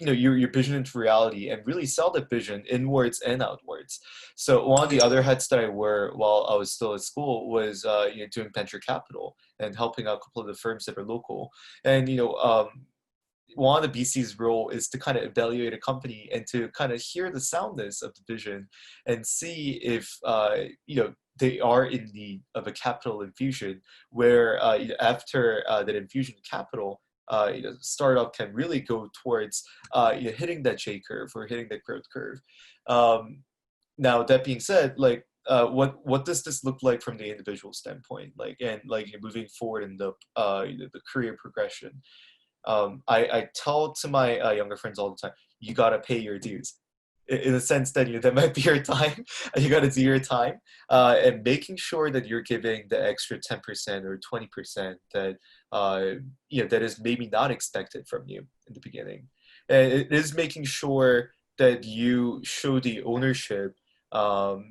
your vision into reality and really sell that vision inwards and outwards. So one of the other hats that I wore while I was still at school was doing venture capital and helping out a couple of the firms that are local. And one of the BC's role is to kind of evaluate a company and to kind of hear the soundness of the vision and see if they are in need of a capital infusion, where after that infusion of capital, startup can really go towards hitting that J curve or hitting that growth curve. Now that being said, what does this look like from the individual standpoint? Moving forward in the career progression. I tell to my younger friends all the time, you gotta pay your dues. In the sense that that might be your time, you got to do your time, and making sure that you're giving the extra 10% or 20% that that is maybe not expected from you in the beginning. And it is making sure that you show the ownership, that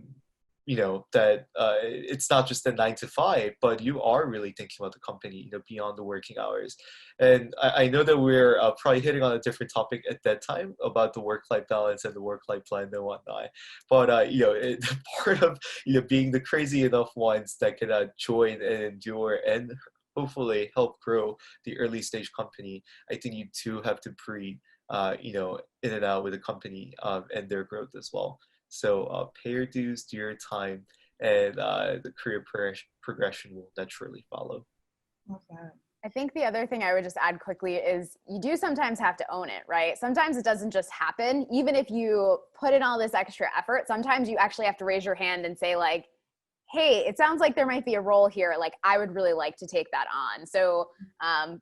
it's not just a 9 to 5, but you are really thinking about the company, beyond the working hours. And I know that we're probably hitting on a different topic at that time about the work-life balance and the work-life plan and whatnot. But part of being the crazy enough ones that can join and endure and hopefully help grow the early stage company, I think you too have to breathe, in and out with the company and their growth as well. So pay your dues, do your time, and the career progression will naturally follow. Love that. I think the other thing I would just add quickly is you do sometimes have to own it, right? Sometimes it doesn't just happen. Even if you put in all this extra effort, sometimes you actually have to raise your hand and say hey, it sounds like there might be a role here. I would really like to take that on. So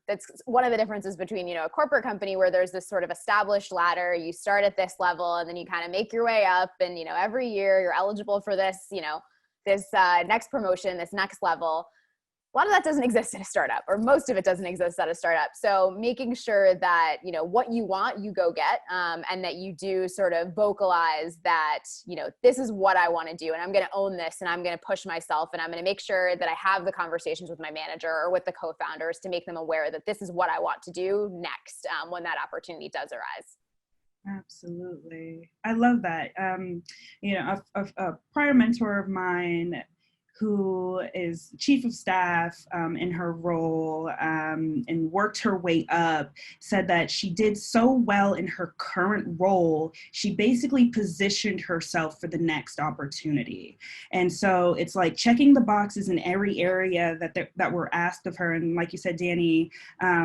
that's one of the differences between, a corporate company where there's this sort of established ladder. You start at this level and then you kind of make your way up, and, every year you're eligible for this, this next promotion, this next level. A lot of that doesn't exist at a startup, or most of it doesn't exist at a startup. So making sure that, what you want, you go get, and that you do sort of vocalize that, this is what I want to do, and I'm going to own this, and I'm going to push myself, and I'm going to make sure that I have the conversations with my manager or with the co-founders to make them aware that this is what I want to do next when that opportunity does arise. Absolutely. I love that. A prior mentor of mine who is chief of staff in her role and worked her way up, said that she did so well in her current role, she basically positioned herself for the next opportunity. And so it's like checking the boxes in every area that were asked of her. And like you said, Danny,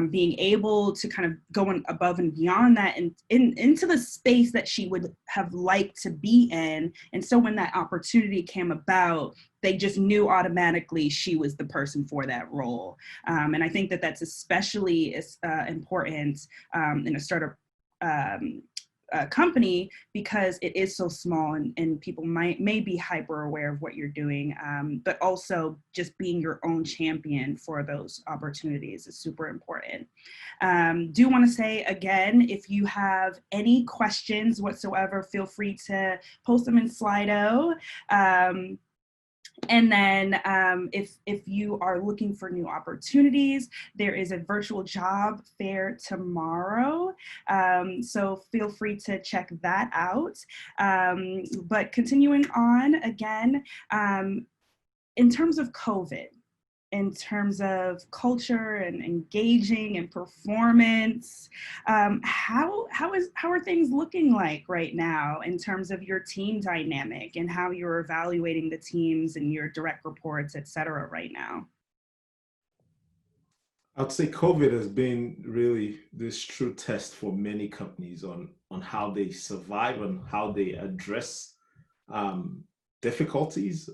being able to kind of go above and beyond that and into the space that she would have liked to be in. And so when that opportunity came about, they just knew automatically she was the person for that role. And I think that that's especially important in a startup company, because it is so small, and people may be hyper aware of what you're doing, but also just being your own champion for those opportunities is super important. Do want to say again, if you have any questions whatsoever, feel free to post them in Slido. And then if you are looking for new opportunities, there is a virtual job fair tomorrow. So feel free to check that out. But continuing on again, in terms of COVID, in terms of culture and engaging and performance, how are things looking like right now in terms of your team dynamic and how you're evaluating the teams and your direct reports, et cetera, right now? I'd say COVID has been really this true test for many companies on how they survive and how they address difficulties.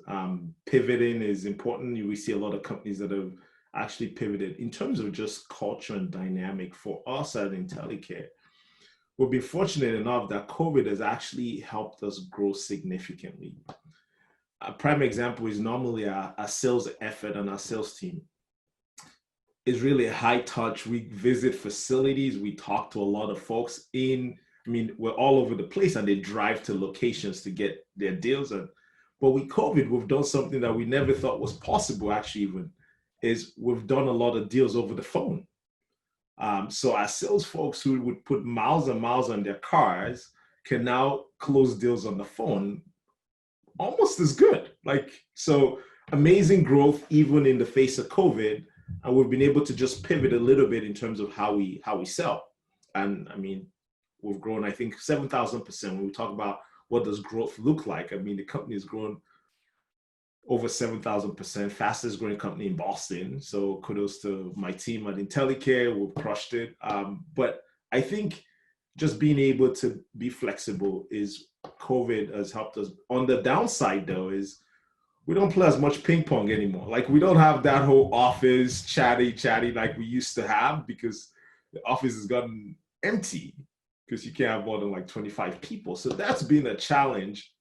Pivoting is important. We see a lot of companies that have actually pivoted in terms of just culture and dynamic. For us at IntelliCare, we've been fortunate enough that COVID has actually helped us grow significantly. A prime example is normally our sales effort and our sales team is really a high touch. We visit facilities, we talk to a lot of folks we're all over the place, and they drive to locations to get their deals. But with COVID, we've done something that we never thought was possible, actually, even, is we've done a lot of deals over the phone. So our sales folks who would put miles and miles on their cars can now close deals on the phone almost as good. So amazing growth, even in the face of COVID. And we've been able to just pivot a little bit in terms of how we sell. And we've grown, I think, 7,000%. When we talk about what does growth look like, the company has grown over 7,000%, fastest growing company in Boston. So kudos to my team at IntelliCare. We've crushed it. But I think just being able to be flexible is COVID has helped us. On the downside, though, is we don't play as much ping pong anymore. We don't have that whole office chatty like we used to have, because the office has gotten empty because you can't have more than 25 people. So that's been a challenge.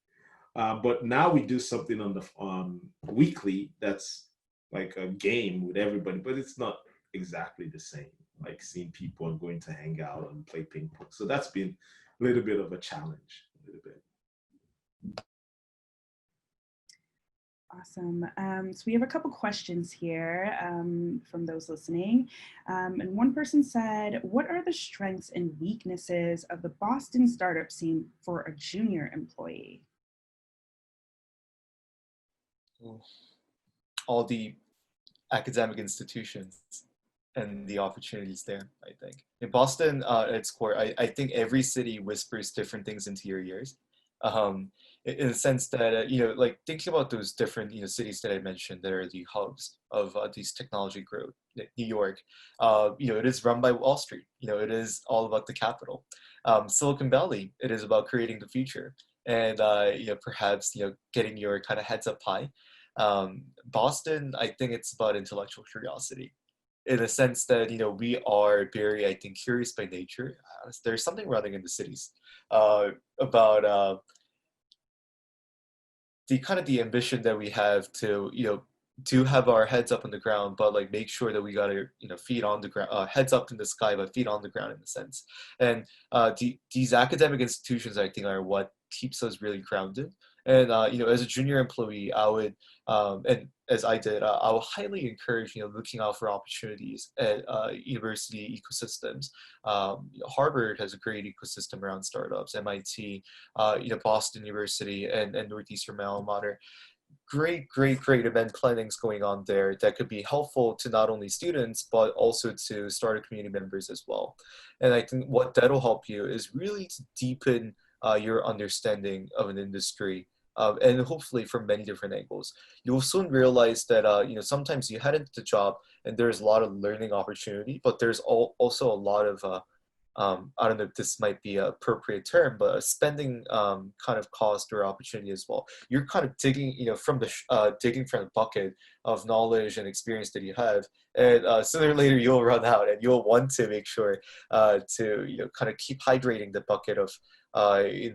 But now we do something on the weekly that's like a game with everybody, but it's not exactly the same, like seeing people and going to hang out and play ping pong. So that's been a little bit of a challenge, a little bit. Awesome. So we have a couple questions here from those listening. And one person said, what are the strengths and weaknesses of the Boston startup scene for a junior employee? All the academic institutions and the opportunities there, I think. In Boston, at its core, I think every city whispers different things into your ears. In the sense that, thinking about those different, cities that I mentioned that are the hubs of these technology growth, New York, it is run by Wall Street. It is all about the capital. Silicon Valley, it is about creating the future and, perhaps, getting your kind of heads up high. Boston, I think it's about intellectual curiosity in the sense that, we are very, I think, curious by nature. There's something running in the cities about the ambition that we have to, to have our heads up on the ground, but make sure that we got our, feet on the ground, heads up in the sky, but feet on the ground in a sense. And these academic institutions, I think, are what keeps us really grounded. And, as a junior employee, I would, and as I did, I would highly encourage, looking out for opportunities at university ecosystems. Harvard has a great ecosystem around startups, MIT, Boston University, and Northeastern, my alma mater. Great event plannings going on there that could be helpful to not only students, but also to startup community members as well. And I think what that'll help you is really to deepen your understanding of an industry. And hopefully from many different angles. You will soon realize that, sometimes you head into the job and there's a lot of learning opportunity, but there's also a lot of I don't know if this might be an appropriate term, but a spending kind of cost or opportunity as well. You're kind of digging, from the digging from the bucket of knowledge and experience that you have, and sooner or later you'll run out, and you'll want to make sure to kind of keep hydrating the bucket of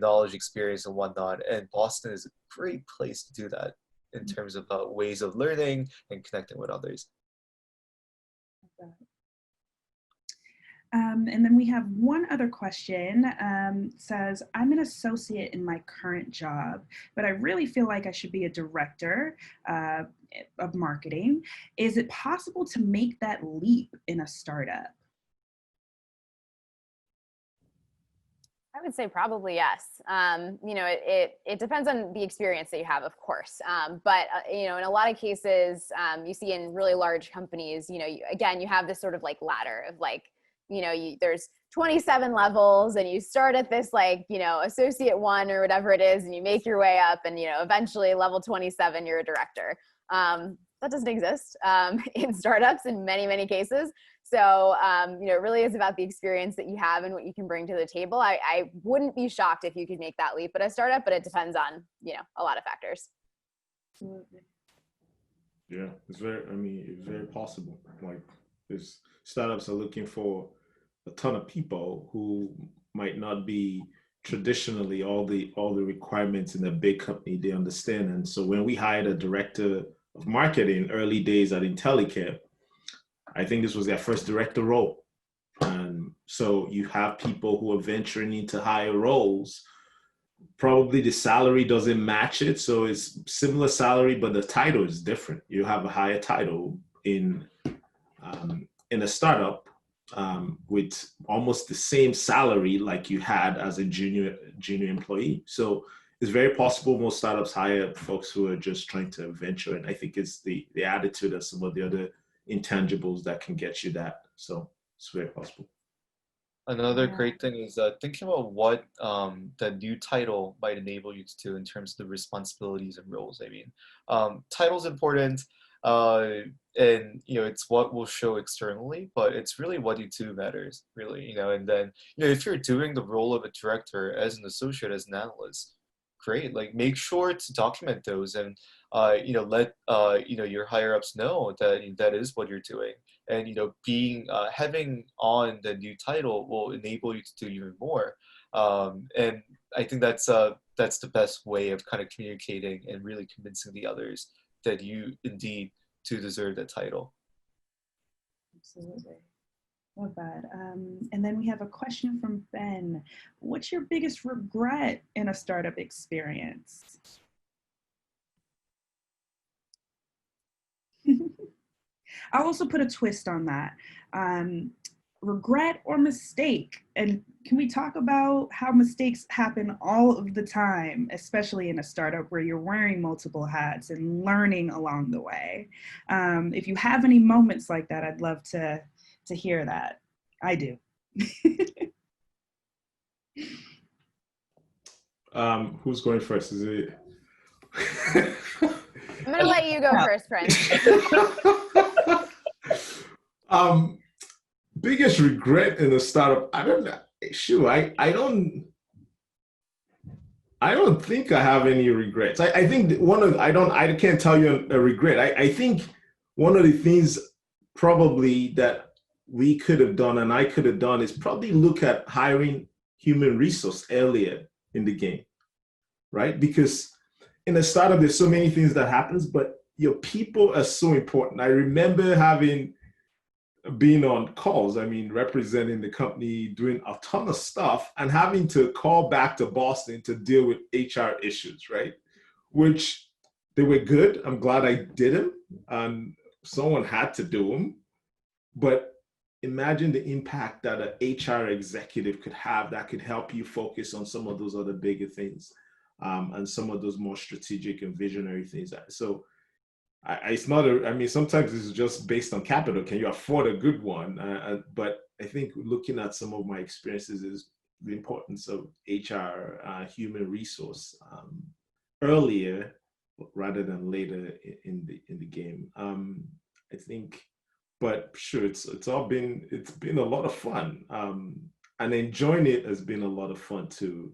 knowledge, experience, and whatnot. And Boston is a great place to do that in terms of ways of learning and connecting with others. And then we have one other question. Says, I'm an associate in my current job, but I really feel like I should be a director of marketing. Is it possible to make that leap in a startup? I would say probably yes. It depends on the experience that you have, of course. But in a lot of cases, you see in really large companies, again, you have this sort of like ladder of like, there's 27 levels, and you start at this associate 1 or whatever it is, and you make your way up, and eventually level 27, you're a director. That doesn't exist in startups in many, many cases. So, it really is about the experience that you have and what you can bring to the table. I wouldn't be shocked if you could make that leap at a startup, but it depends on, a lot of factors. Yeah, it's very possible. Like, there's startups are looking for a ton of people who might not be traditionally all the requirements in a big company they understand. And so when we hired a director of marketing early days at IntelliCare, I think this was their first director role. And so you have people who are venturing into higher roles. Probably the salary doesn't match it. So it's similar salary, but the title is different. You have a higher title in a startup with almost the same salary like you had as a junior employee. So it's very possible most startups hire folks who are just trying to venture. And I think it's the attitude of some of the other intangibles that can get you that. So it's very possible. Another great thing is thinking about what the new title might enable you to do in terms of the responsibilities and roles. I mean, title's important, and it's what will show externally, but it's really what you do matters, really. And then if you're doing the role of a director as an associate, as an analyst, great. Like, make sure to document those and let your higher ups know that that is what you're doing. And being having on the new title will enable you to do even more. And I think that's the best way of kind of communicating and really convincing the others that you indeed do deserve that title. Absolutely. Love that. And then we have a question from Ben. What's your biggest regret in a startup experience? I'll also put a twist on that. Regret or mistake? And can we talk about how mistakes happen all of the time, especially in a startup where you're wearing multiple hats and learning along the way? If you have any moments like that, I'd love to hear that. I do. Who's going first? Is it? I'm gonna let you go first, Prince. Biggest regret in a startup? I don't know. Sure, I don't think I have any regrets. I think I can't tell you a regret. I think one of the things probably that we could have done and I could have done is probably look at hiring human resource earlier in the game, right? Because in a startup, there's so many things that happens, but your people are so important. I remember being on calls, representing the company, doing a ton of stuff and having to call back to Boston to deal with HR issues, right? Which they were good. I'm glad I did them. And someone had to do them. But imagine the impact that an HR executive could have that could help you focus on some of those other bigger things and some of those more strategic and visionary things. So it's not sometimes it's just based on capital. Can you afford a good one? But I think looking at some of my experiences is the importance of HR, human resource, earlier rather than later in the game. I think, but sure, it's been a lot of fun. and enjoying it has been a lot of fun too.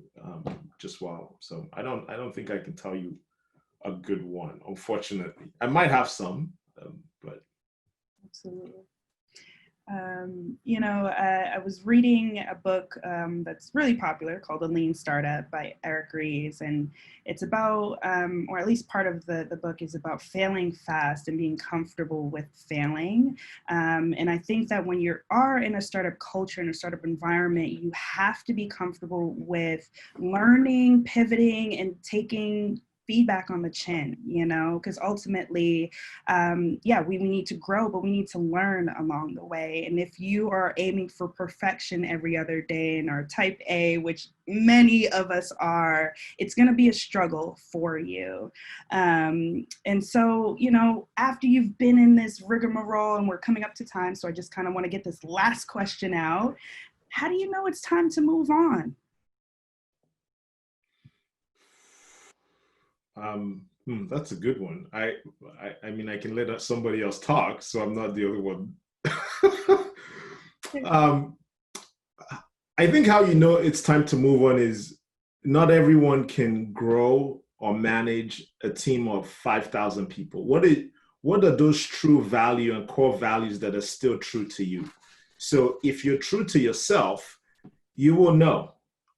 Just wow. So I don't think I can tell you a good one, unfortunately. I might have some, but Absolutely. I was reading a book that's really popular called The Lean Startup by Eric Ries, and it's about, or at least part of the book is about failing fast and being comfortable with failing. And I think that when you are in a startup culture, in a startup environment, you have to be comfortable with learning, pivoting, and taking feedback on the chin, because ultimately, we need to grow, but we need to learn along the way. And if you are aiming for perfection every other day and are type A, which many of us are, it's going to be a struggle for you. And so, after you've been in this rigmarole, and we're coming up to time, so I just kind of want to get this last question out. How do you know it's time to move on? That's a good one. I mean, I can let somebody else talk, so I'm not the only one. I think how you know it's time to move on is not everyone can grow or manage a team of 5,000 people. What are those true value and core values that are still true to you? So if you're true to yourself, you will know.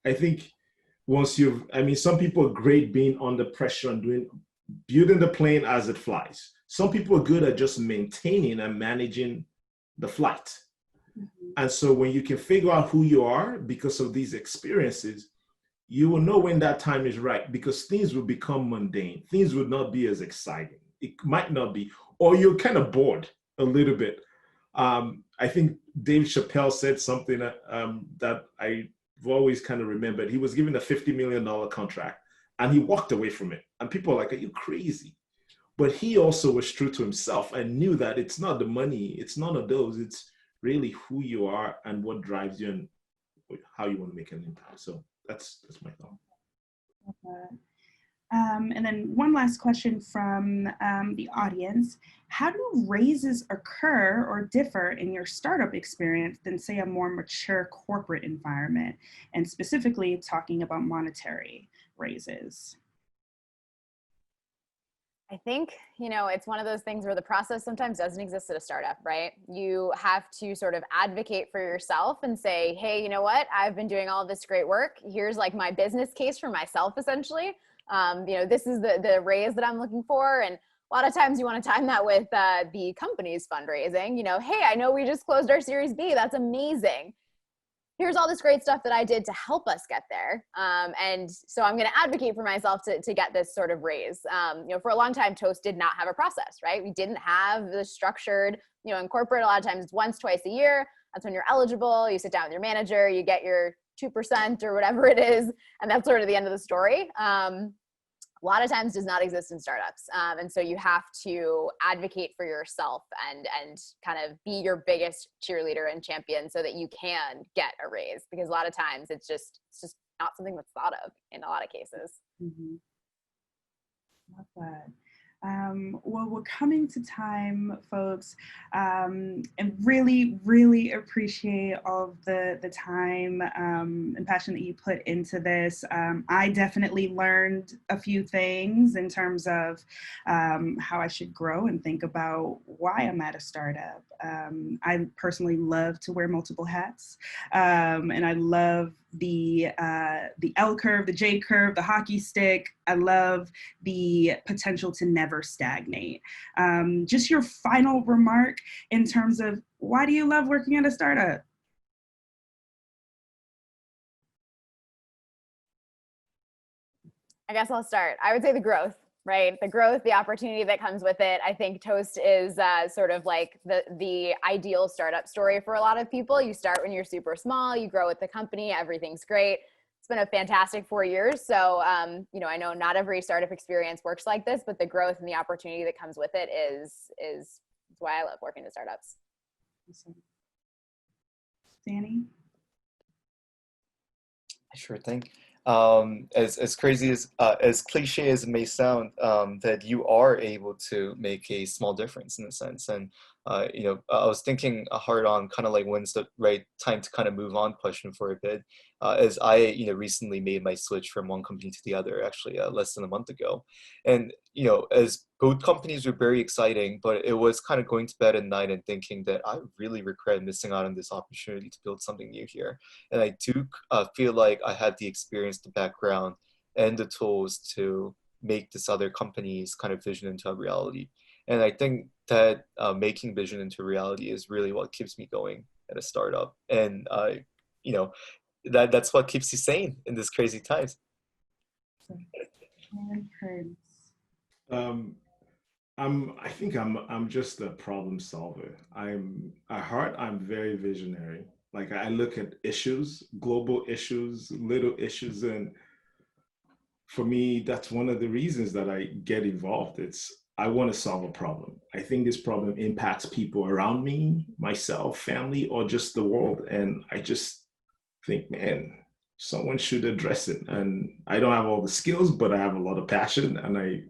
I think some people are great being under pressure and building the plane as it flies. Some people are good at just maintaining and managing the flight. Mm-hmm. And so when you can figure out who you are because of these experiences, you will know when that time is right, because things will become mundane. Things would not be as exciting. It might not be, or you're kind of bored a little bit. I think Dave Chappelle said something that I've always kind of remembered. He was given a $50 million contract and he walked away from it. And people are like, are you crazy? But he also was true to himself and knew that it's not the money, it's none of those. It's really who you are and what drives you and how you want to make an impact. So that's my thought. Okay. And then one last question from the audience. How do raises occur or differ in your startup experience than, say, a more mature corporate environment? And specifically talking about monetary raises. I think, it's one of those things where the process sometimes doesn't exist at a startup, right? You have to sort of advocate for yourself and say, hey, you know what? I've been doing all this great work. Here's like my business case for myself, essentially. This is the raise that I'm looking for. And a lot of times you want to time that with the company's fundraising. Hey, I know we just closed our Series B. That's amazing. Here's all this great stuff that I did to help us get there. And so I'm going to advocate for myself to get this sort of raise. For a long time, Toast did not have a process, right? We didn't have the structured, in corporate, a lot of times it's once, twice a year. That's when you're eligible. You sit down with your manager, you get your 2% or whatever it is. And that's sort of the end of the story. A lot of times does not exist in startups. And so you have to advocate for yourself and kind of be your biggest cheerleader and champion so that you can get a raise, because a lot of times it's just not something that's thought of in a lot of cases. Mm-hmm. Love that. Well, we're coming to time, folks, and really, really appreciate all of the time and passion that you put into this. I definitely learned a few things in terms of how I should grow and think about why I'm at a startup. I personally love to wear multiple hats, and I love the L curve, the J curve, the hockey stick. I love the potential to never stagnate. Just your final remark in terms of why do you love working at a startup? I guess I'll start. I would say the growth, right? The growth, the opportunity that comes with it. I think Toast is sort of like the ideal startup story for a lot of people. You start when you're super small, you grow with the company, everything's great. It's been a fantastic 4 years. So, I know not every startup experience works like this, but the growth and the opportunity that comes with it is why I love working at startups. Awesome. Danny? Sure thing. As crazy as cliche as it may sound, that you are able to make a small difference in a sense, and I was thinking hard on kind of like when's the right time to kind of move on question for a bit, as I, recently made my switch from one company to the other, actually less than a month ago. And, as both companies were very exciting, but it was kind of going to bed at night and thinking that I really regret missing out on this opportunity to build something new here. And I do feel like I had the experience, the background, and the tools to make this other company's kind of vision into a reality. And I think that making vision into reality is really what keeps me going at a startup. And, that's what keeps you sane in this crazy times. I think I'm just a problem solver. At heart, I'm very visionary. Like I look at issues, global issues, little issues, and for me, that's one of the reasons that I get involved. I want to solve a problem. I think this problem impacts people around me, myself, family, or just the world. And I just think, man, someone should address it. And I don't have all the skills, but I have a lot of passion, and I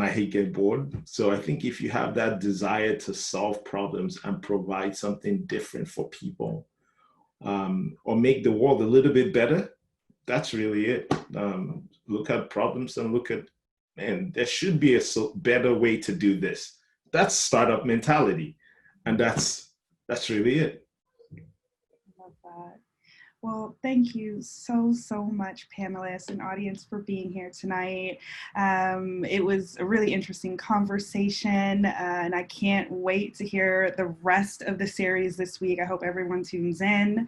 hate getting bored. So I think if you have that desire to solve problems and provide something different for people, or make the world a little bit better, that's really it. Look at problems and look at, man, there should be a better way to do this. That's startup mentality. And that's really it. I love that. Well, thank you so much, panelists and audience, for being here tonight. It was a really interesting conversation, and I can't wait to hear the rest of the series this week. I hope everyone tunes in.